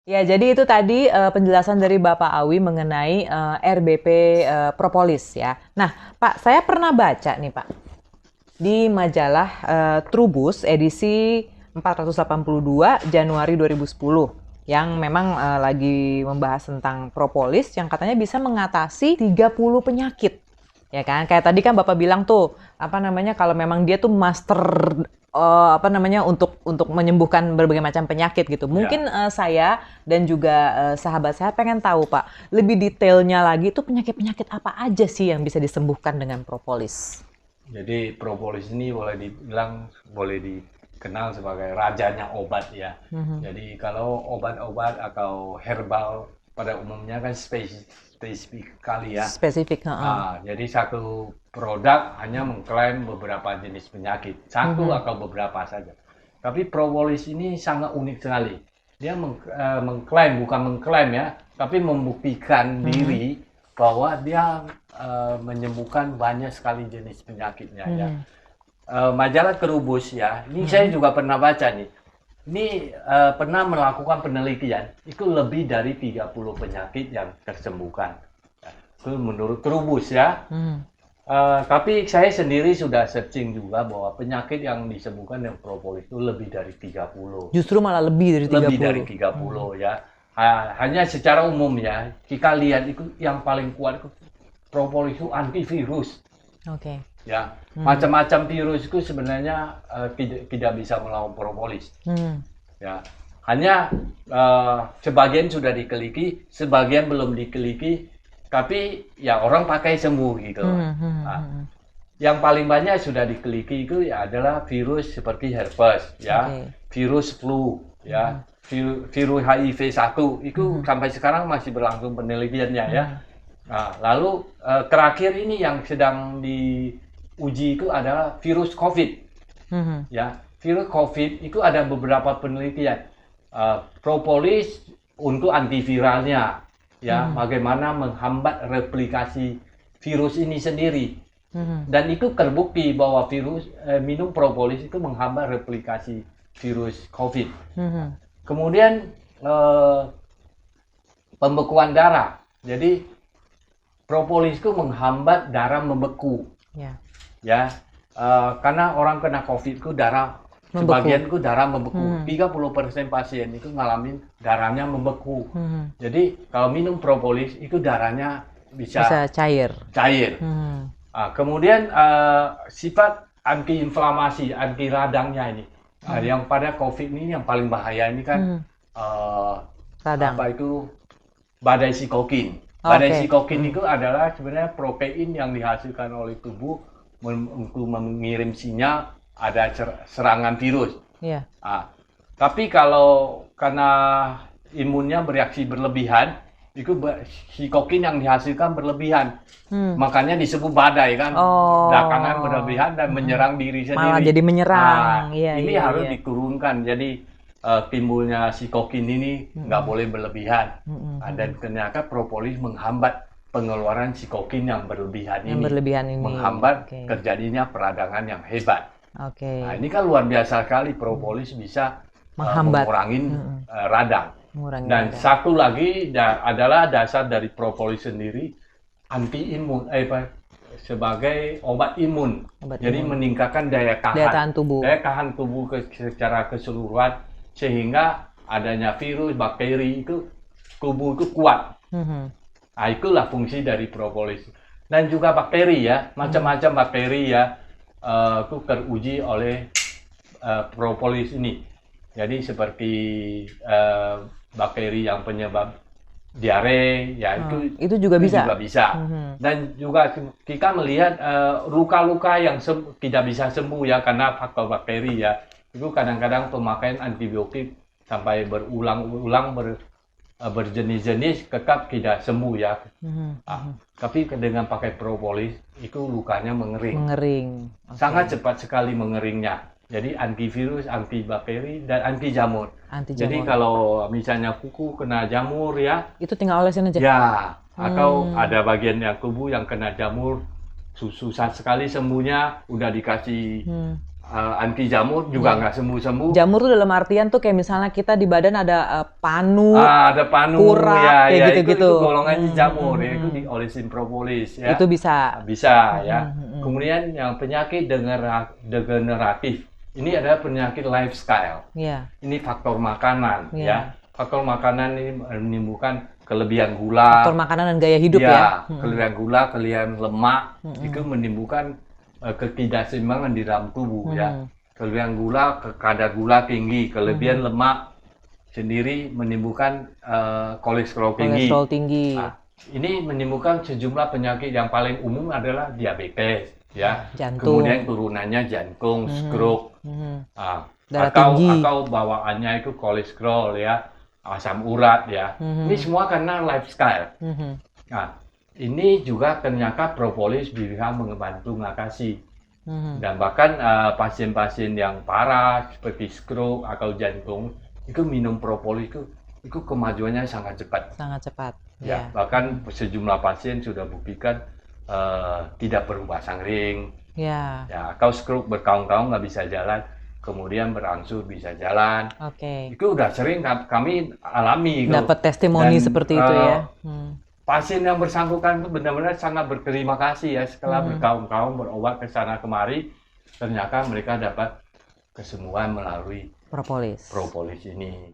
Ya, jadi itu tadi penjelasan dari Bapak Awi mengenai RBP propolis ya. Nah, Pak, saya pernah baca nih Pak di majalah Trubus edisi 482 Januari 2010 yang memang lagi membahas tentang propolis yang katanya bisa mengatasi 30 penyakit. Ya kan? Kayak tadi kan Bapak bilang tuh, apa namanya kalau memang dia tuh master apa namanya untuk menyembuhkan berbagai macam penyakit gitu. Mungkin Ya, saya dan juga sahabat saya pengen tahu Pak, lebih detailnya lagi itu penyakit-penyakit apa aja sih yang bisa disembuhkan dengan propolis? jadi propolis ini boleh dikenal sebagai rajanya obat ya. Mhm. Jadi kalau obat-obat atau herbal pada umumnya kan spesifik kali ya. Spesifik, heeh. Jadi satu produk hanya mengklaim beberapa jenis penyakit, satu Mhm. atau beberapa saja. Tapi propolis ini sangat unik sekali. Dia mengklaim, bukan mengklaim ya, tapi membuktikan Mhm. diri bahwa dia menyembuhkan banyak sekali jenis penyakitnya ya. Mhm. Majalah Kerubus ya, ini saya Mhm. juga pernah baca nih. Ini pernah melakukan penelitian, itu lebih dari 30 penyakit yang tersembuhkan. Itu menurut Trubus ya. Mhm. Tapi saya sendiri sudah searching juga bahwa penyakit yang disembuhkan dengan propolis itu lebih dari 30. Justru malah lebih dari Lebih dari 30. tiga Mhm. puluh ya. Hanya secara umum ya, kita lihat itu yang paling kuat itu propolis itu antivirus Oke. ya. Mhm. Macam-macam virus itu sebenarnya tidak bisa melawan propolis Mhm. ya. Hanya sebagian sudah dikeliki, sebagian belum dikeliki, tapi ya orang pakai sembuh gitu. Mhm. Mhm. Nah, Mhm. yang paling banyak sudah dikeliki itu ya adalah virus seperti herpes ya, Oke. virus flu ya, Mhm. virus HIV-1 itu Mhm. sampai sekarang masih berlangsung penelitiannya ya. Mhm. Nah, lalu terakhir ini yang sedang diuji itu adalah virus COVID Mhm. ya. Virus COVID itu ada beberapa penelitian. Propolis untuk antiviralnya ya, Mhm. bagaimana menghambat replikasi virus ini sendiri. Mhm. Dan itu terbukti bahwa minum propolis itu menghambat replikasi virus COVID. Mhm. Kemudian eh, pembekuan darah. Jadi propolis itu menghambat darah membeku, Ya. ya. Karena orang kena COVID itu Membeku. sebagian itu darah membeku. Mhm. 30% pasien itu ngalamin darahnya membeku. Mhm. Jadi kalau minum propolis itu darahnya Bisa bisa cair. cair. Mhm. Kemudian sifat antiinflamasi, anti radangnya ini, Mhm. yang pada COVID ini yang paling bahaya ini kan Mhm. uh, apa Radang. itu badai sitokin. Badai Oke. sitokin Mhm. itu adalah sebenarnya protein yang dihasilkan oleh tubuh untuk mengirim sinyal ada serangan virus. Iya. Ah, tapi kalau karena imunnya bereaksi berlebihan, itu sitokin yang dihasilkan berlebihan. Hmm. Makanya disebut badai kan, datangan Oh. berlebihan dan Mhm. menyerang diri Malah sendiri. jadi menyerang. Iya, Ini iya, harus iya. diturunkan. Jadi timbulnya sitokin ini nggak Mhm. boleh berlebihan. Mhm. Mhm. Dan ternyata propolis menghambat pengeluaran sitokin yang berlebihan Yang ini, berlebihan ini. menghambat Oke. terjadinya peradangan yang hebat. Nah, Oke. ini kan luar biasa sekali propolis bisa Menghambat. mengurangi Mhm. radang. Mengurangi Dan radang. satu lagi adalah dasar dari propolis sendiri anti imun, sebagai obat imun. Obat Jadi imun. meningkatkan Daya tahan tubuh. daya tahan tubuh secara keseluruhan sehingga adanya virus, bakteri itu tubuh itu kuat. Mhm. Nah, itulah fungsi dari propolis. Dan juga bakteri ya, macam-macam bakteri ya, itu teruji oleh propolis ini. Jadi seperti bakteri yang penyebab diare, ya Itu juga itu bisa. juga bisa. Mhm. Dan juga kita melihat luka-luka yang tidak bisa sembuh ya karena faktor bakteri ya. Itu kadang-kadang pemakaian antibiotik sampai berulang-ulang berjenis-jenis tetap tidak sembuh ya. Mhm. Mhm. Tapi dengan pakai propolis itu lukanya mengering. Mengering. Oke. Sangat cepat sekali mengeringnya. Jadi antivirus, antibakteri, dan anti jamur. Anti Jadi jamur. kalau misalnya kuku kena jamur ya, Itu tinggal olesin aja. ya, atau Hmm. ada bagian yang tubuh yang kena jamur, susah sekali sembuhnya, udah dikasih Hmm. anti jamur juga Iya. nggak sembuh-sembuh. Jamur tuh dalam artian tuh kayak misalnya kita di badan ada panu, Ada panu kurap, ya, kayak ya gitu-gitu. itu golongannya jamur ya, itu Hmm. diolesin propolis ya. Itu bisa. Bisa ya. Hmm. Kemudian yang penyakit degeneratif, ini adalah penyakit lifestyle. Ya. Ini faktor makanan Iya. ya. Faktor makanan ini menimbulkan kelebihan gula. Faktor makanan dan gaya hidup Ya, ya. kelebihan gula, kelebihan lemak, itu menimbulkan ketidakseimbangan di dalam tubuh ya. Kelebihan gula, kadar gula tinggi, kelebihan lemak sendiri menimbulkan kolesterol tinggi. Kolesterol tinggi. Nah, ini menimbulkan sejumlah penyakit yang paling umum adalah diabetes ya. Jantung. Kemudian turunannya jantung, stroke. Nah, Darah atau tinggi. bawaannya itu kolesterol ya, asam urat ya. Ini semua karena lifestyle. Nah, ini juga ternyata propolis bisa membantu mengatasi. Dan bahkan pasien-pasien yang parah seperti stroke atau jantung itu minum propolis itu kemajuannya sangat cepat. Sangat cepat. Ya, bahkan sejumlah pasien sudah buktikan tidak berubah sangring. Ya. Ya, atau stroke bertahun-tahun nggak bisa jalan, kemudian berangsur bisa jalan. Oke. Itu udah sering kami alami. Dapat testimoni Dan, seperti itu ya. Pasien yang bersangkutan itu benar-benar sangat berterima kasih ya setelah bertahun-tahun berobat ke sana kemari, ternyata mereka dapat kesembuhan melalui Propolis. propolis ini.